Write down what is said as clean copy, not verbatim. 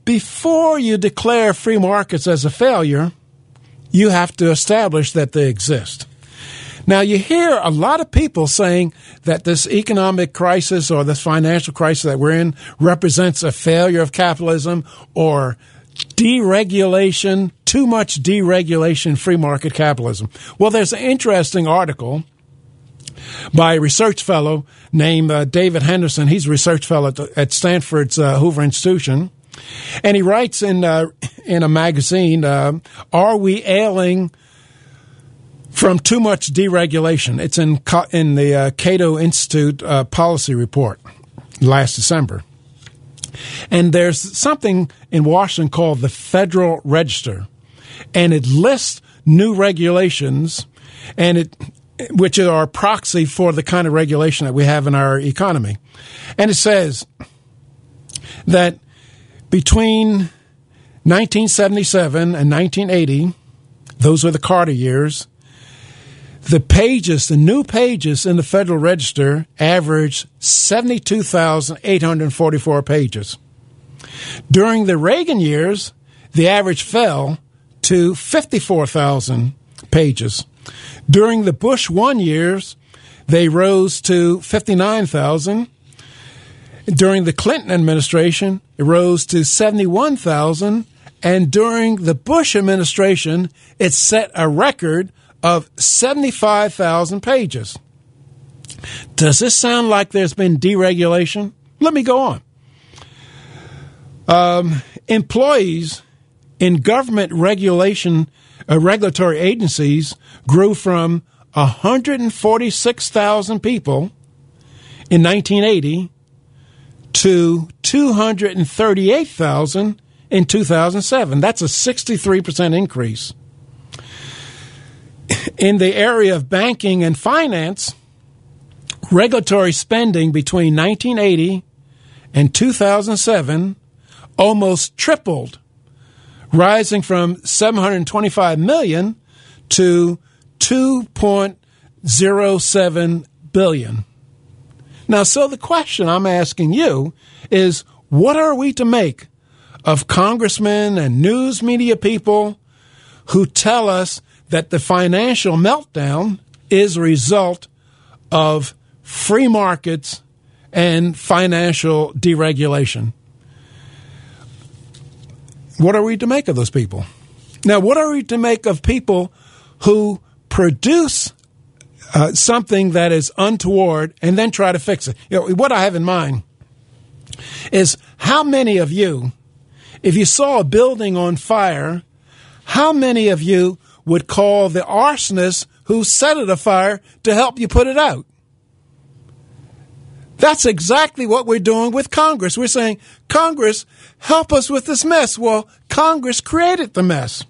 before you declare free markets as a failure, you have to establish that they exist. Now, you hear a lot of people saying that this economic crisis or this financial crisis that we're in represents a failure of capitalism or deregulation, too much deregulation, free market capitalism. Well, there's an interesting article by a research fellow named David Henderson. He's a research fellow at Stanford's Hoover Institution. And he writes in a magazine, Are We Ailing from Too Much Deregulation? It's in the Cato Institute policy report last December. And there's something in Washington called the Federal Register, and it lists new regulations, and which are a proxy for the kind of regulation that we have in our economy. And it says that between 1977 and 1980, those were the Carter years, the new pages in the Federal Register averaged 72,844 pages. During the Reagan years, the average fell to 54,000 pages. During the Bush 1 years, they rose to 59,000. During the Clinton administration, it rose to 71,000. And during the Bush administration, it set a record of 75,000 pages. Does this sound like there's been deregulation? Let me go on. Employees in government regulatory agencies grew from 146,000 people in 1980 to 238,000 in 2007. That's a 63% increase. In the area of banking and finance, regulatory spending between 1980 and 2007 almost tripled, rising from $725 million to $2.07 billion. Now, so the question I'm asking you is, what are we to make of congressmen and news media people who tell us that the financial meltdown is a result of free markets and financial deregulation? What are we to make of those people? Now, what are we to make of people who produce something that is untoward and then try to fix it? You know, what I have in mind is, how many of you, if you saw a building on fire, how many of you would call the arsonist who set it afire to help you put it out? That's exactly what we're doing with Congress. We're saying, Congress, help us with this mess. Well, Congress created the mess.